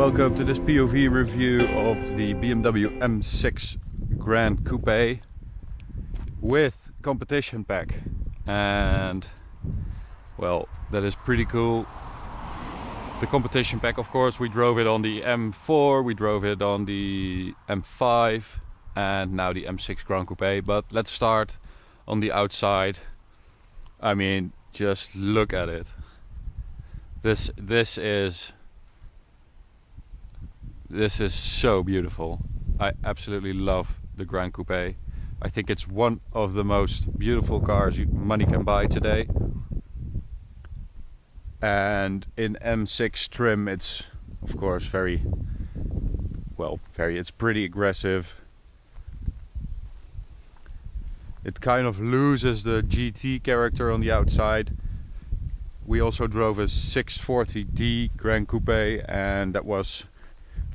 welcome to this POV review of the BMW M6 Gran Coupe with competition pack. And well, that is pretty cool. The competition pack, of course, we drove it on the M4, we drove it on the M5 and now the M6 Gran Coupe. But let's start on the outside. I mean, just look at it. This is so beautiful. I absolutely love the Gran Coupe. I think it's one of the most beautiful cars money can buy today. And in M6 trim, it's of course it's pretty aggressive. It kind of loses the GT character on the outside. We also drove a 640D Gran Coupe, and that was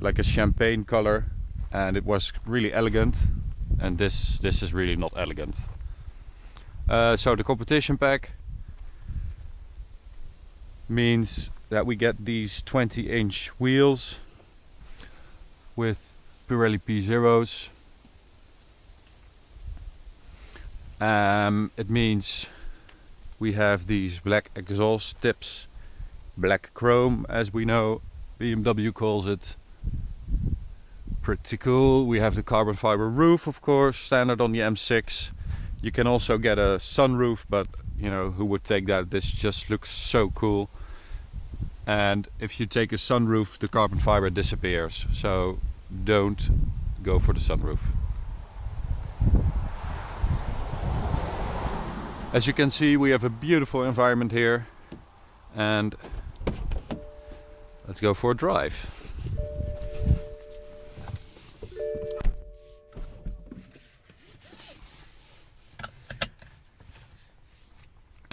like a champagne color, and it was really elegant. And this is really not elegant. So the competition pack means that we get these 20-inch wheels with Pirelli P0s. It means we have these black exhaust tips, black chrome as we know BMW calls it. Pretty cool. We have the carbon fiber roof, of course, standard on the M6. You can also get a sunroof, but you know, who would take that? This just looks so cool. And if you take a sunroof, the carbon fiber disappears, so don't go for the sunroof. As you can see, we have a beautiful environment here, and let's go for a drive.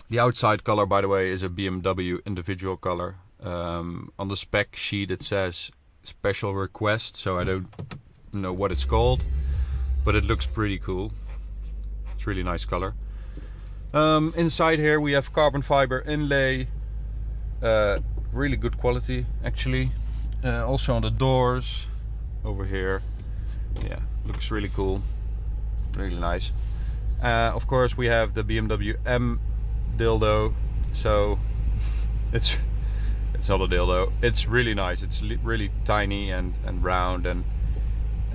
The outside color, by the way, is a BMW individual color. On the spec sheet it says special request, so I don't know what it's called, but it looks pretty cool. It's really nice color. Inside here we have carbon fiber inlay, really good quality actually. Also on the doors over here, yeah, looks really cool, really nice. Of course we have the BMW M dildo, so it's not a dildo, it's really nice. It's really tiny and round, and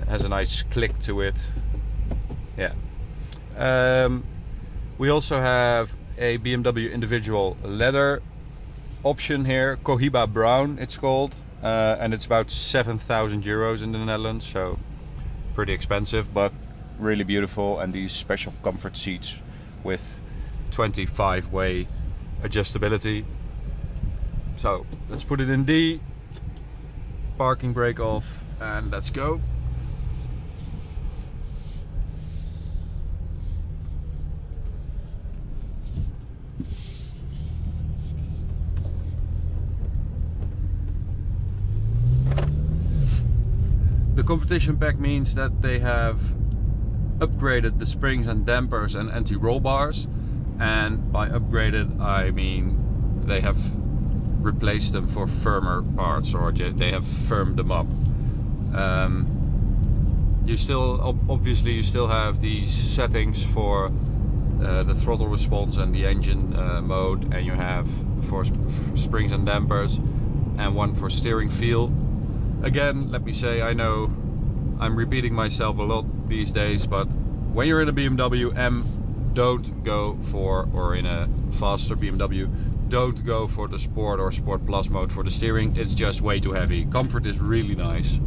it has a nice click to it. Yeah. We also have a BMW individual leather option here, Cohiba Brown it's called, and it's about 7,000 euros in the Netherlands, so pretty expensive, but really beautiful. And these special comfort seats with 25-way adjustability. So let's put it in D, parking brake off, and let's go. The competition pack means that they have upgraded the springs and dampers and anti-roll bars, and by upgraded I mean they have replaced them for firmer parts, or they have firmed them up. You still obviously you still have these settings for the throttle response and the engine mode, and you have for springs and dampers, and one for steering feel. Again, let me say, I know I'm repeating myself a lot these days, but when you're in a BMW M, don't go for, or in a faster BMW, don't go for the Sport or Sport Plus mode for the steering. It's just way too heavy. Comfort is really nice.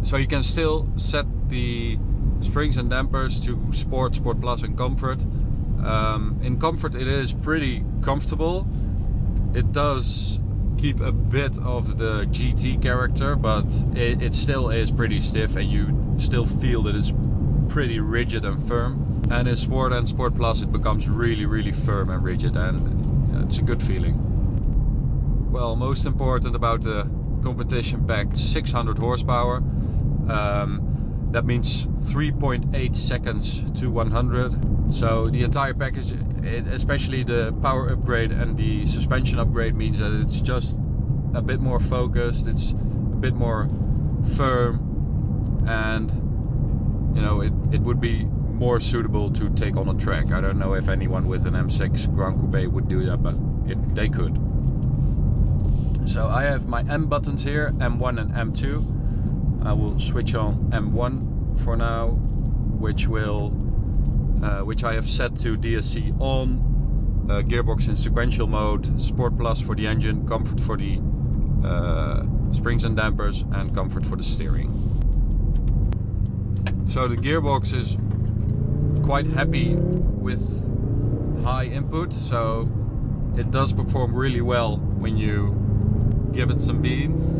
So you can still set the springs and dampers to Sport, Sport Plus and Comfort. In Comfort it is pretty comfortable. It does keep a bit of the GT character, but it still is pretty stiff, and you still feel that it's pretty rigid and firm. And in Sport and Sport Plus it becomes really firm and rigid, and it's a good feeling. Well, most important about the competition pack, 600 horsepower. That means 3.8 seconds to 100. So the entire package, especially the power upgrade and the suspension upgrade, means that it's just a bit more focused, it's a bit more firm, and you know, it would be more suitable to take on a track. I don't know if anyone with an M6 Gran Coupe would do that, but they could. So I have my M buttons here, M1 and M2. I will switch on M1 for now, which I have set to DSC on, gearbox in sequential mode, Sport Plus for the engine, comfort for the springs and dampers, and comfort for the steering. So the gearbox is quite happy with high input, so it does perform really well when you give it some beans,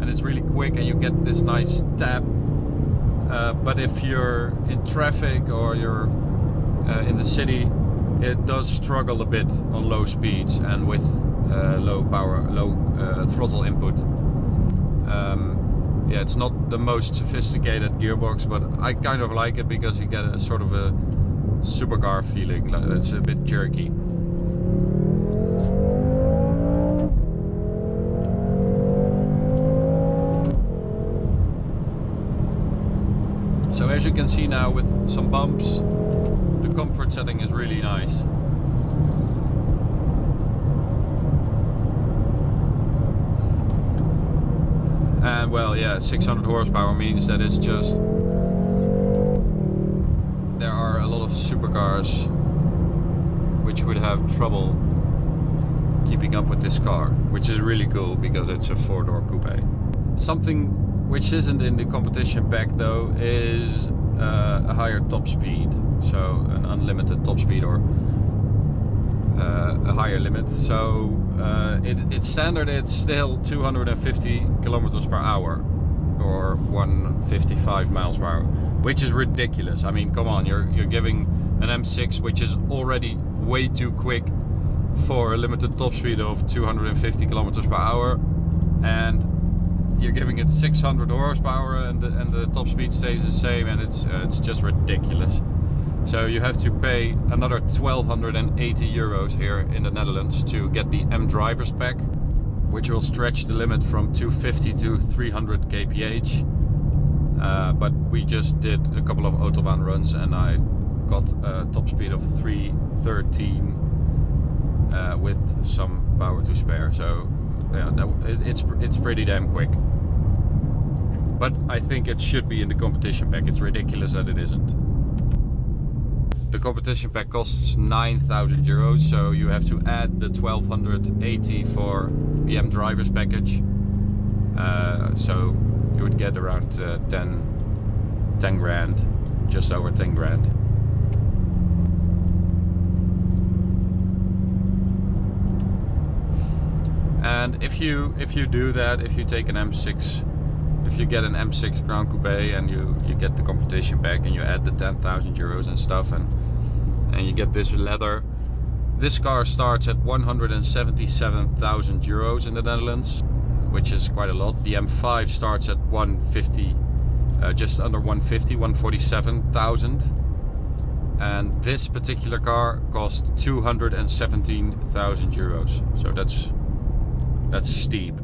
and it's really quick and you get this nice tap. But if you're in traffic or you're in the city, it does struggle a bit on low speeds and with low throttle input. Yeah, it's not the most sophisticated gearbox, but I kind of like it because you get a sort of a supercar feeling. It's a bit jerky. So as you can see now, with some bumps, the comfort setting is really nice. And well, yeah, 600 horsepower means that it's just, there are a lot of supercars which would have trouble keeping up with this car, which is really cool because it's a 4-door coupe. Something which isn't in the competition pack though is a higher top speed, so an unlimited top speed, or a higher limit. So it's standard, it's still 250 kilometers per hour or 155 miles per hour, which is ridiculous. I mean, come on, you're giving an M6, which is already way too quick for a limited top speed of 250 kilometers per hour, and you're giving it 600 horsepower and the top speed stays the same, and it's just ridiculous. So you have to pay another 1,280 euros here in the Netherlands to get the M driver's pack, which will stretch the limit from 250 to 300 kph. But we just did a couple of Autobahn runs and I got a top speed of 313 with some power to spare. So yeah, it's pretty damn quick. But I think it should be in the competition pack. It's ridiculous that it isn't. The competition pack costs 9,000 euros, so you have to add the 1,280 for the M driver's package. So you would get around 10 grand, just over 10 grand. And if you do that, if you take an M6, if you get an M6 Gran Coupe and you get the competition pack and you add the 10,000 euros and stuff, and you get this leather, this car starts at 177,000 euros in the Netherlands, which is quite a lot. The M5 starts at 150, just under 150, 147,000, and this particular car cost 217,000 euros. So that's steep.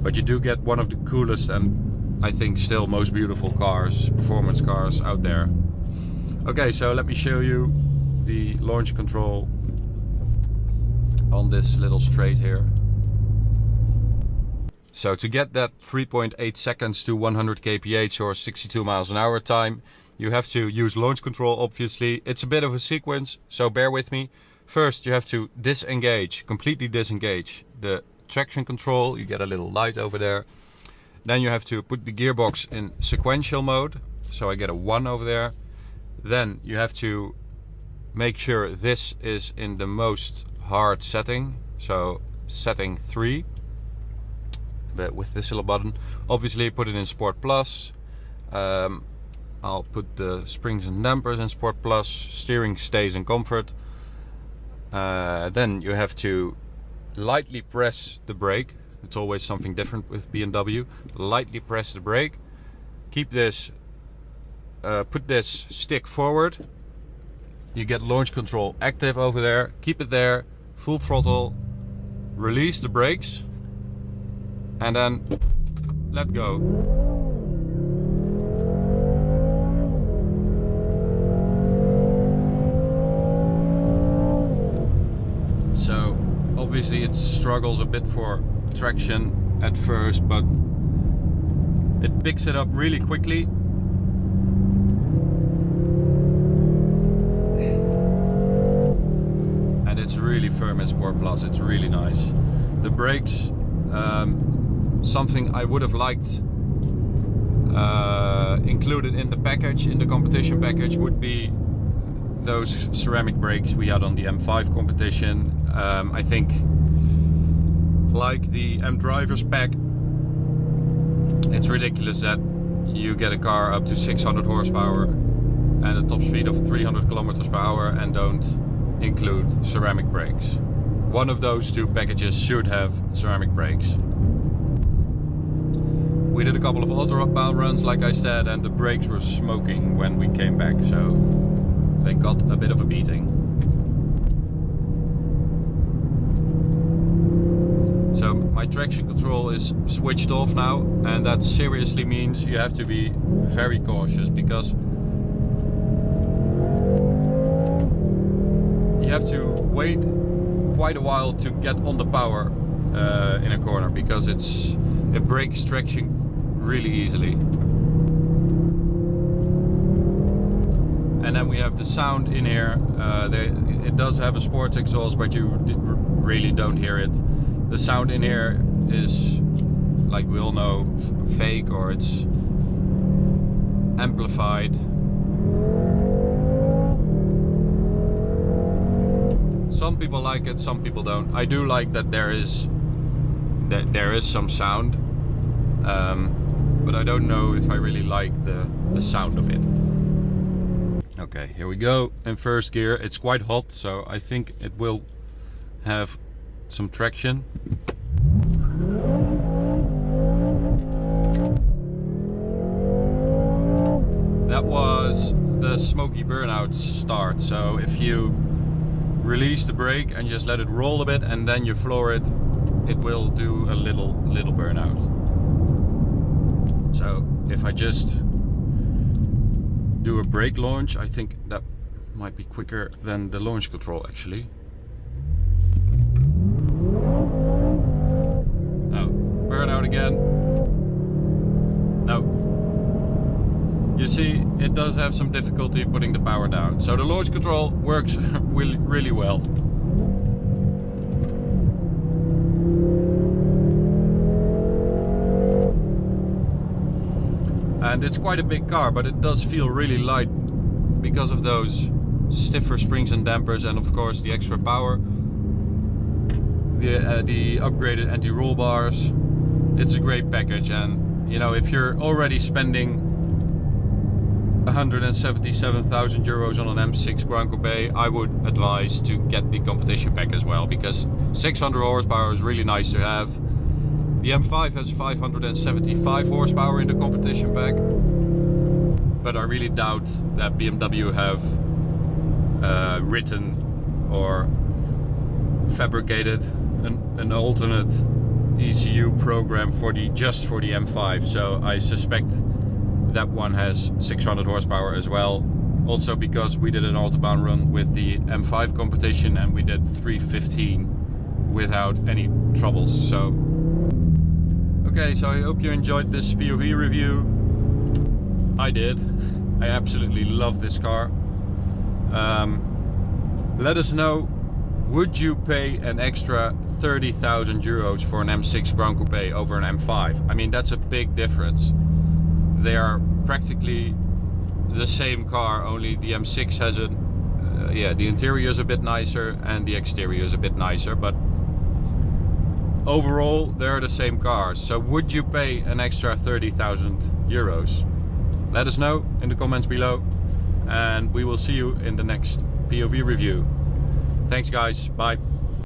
But you do get one of the coolest and I think still most beautiful cars, performance cars out there. Okay, so let me show you the launch control on this little straight here. So to get that 3.8 seconds to 100 kph or 62 miles an hour time, you have to use launch control, obviously. It's a bit of a sequence, so bear with me. First you have to disengage, completely disengage the traction control. You get a little light over there. Then you have to put the gearbox in sequential mode, so I get a 1 over there. Then you have to make sure this is in the most hard setting, so setting 3, but with this little button. Obviously put it in Sport Plus. I'll put the springs and dampers in Sport Plus. Steering stays in Comfort. Then you have to lightly press the brake. It's always something different with BMW. Lightly press the brake. Keep this, put this stick forward. You get launch control active over there. Keep it there, full throttle, release the brakes and then let go. So obviously it struggles a bit for traction at first, but it picks it up really quickly. And it's really firm in Sport Plus, it's really nice. The brakes, something I would have liked included in the package, in the competition package, would be those ceramic brakes we had on the M5 competition. I think like the M Drivers pack, it's ridiculous that you get a car up to 600 horsepower and a top speed of 300 kilometers per hour and don't include ceramic brakes. One of those two packages should have ceramic brakes. We did a couple of autobahn runs, like I said, and the brakes were smoking when we came back, so they got a bit of a beating. So my traction control is switched off now, and that seriously means you have to be very cautious, because you have to wait quite a while to get on the power in a corner, because it breaks traction really easily. And then we have the sound in here. It does have a sports exhaust, but you really don't hear it. The sound in here is, like we all know, fake, or it's amplified. Some people like it, some people don't. I do like that there is some sound, but I don't know if I really like the sound of it. Okay, here we go in first gear. It's quite hot, so I think it will have some traction. That was the smoky burnout start. So if you release the brake and just let it roll a bit and then you floor it, it will do a little burnout. So if I just do a brake launch, I think that might be quicker than the launch control actually. Now, burnout again. Now, you see, it does have some difficulty putting the power down. So the launch control works really well. And it's quite a big car, but it does feel really light because of those stiffer springs and dampers, and of course the extra power, the upgraded anti-roll bars. It's a great package, and you know, if you're already spending 177,000 euros on an M6 Gran Coupe, I would advise to get the competition pack as well, because 600 horsepower is really nice to have. The M5 has 575 horsepower in the competition pack, but I really doubt that BMW have written or fabricated an alternate ECU program for just for the M5. So I suspect that one has 600 horsepower as well. Also because we did an autobahn run with the M5 competition and we did 315 without any troubles. So okay, so I hope you enjoyed this POV review. I did. I absolutely love this car. Let us know, would you pay an extra 30,000 euros for an M6 Gran Coupe over an M5? I mean, that's a big difference. They are practically the same car, only the M6 has a yeah, the interior is a bit nicer and the exterior is a bit nicer, but overall they're the same cars. So would you pay an extra 30,000 euros? Let us know in the comments below, and we will see you in the next POV review. Thanks guys, bye.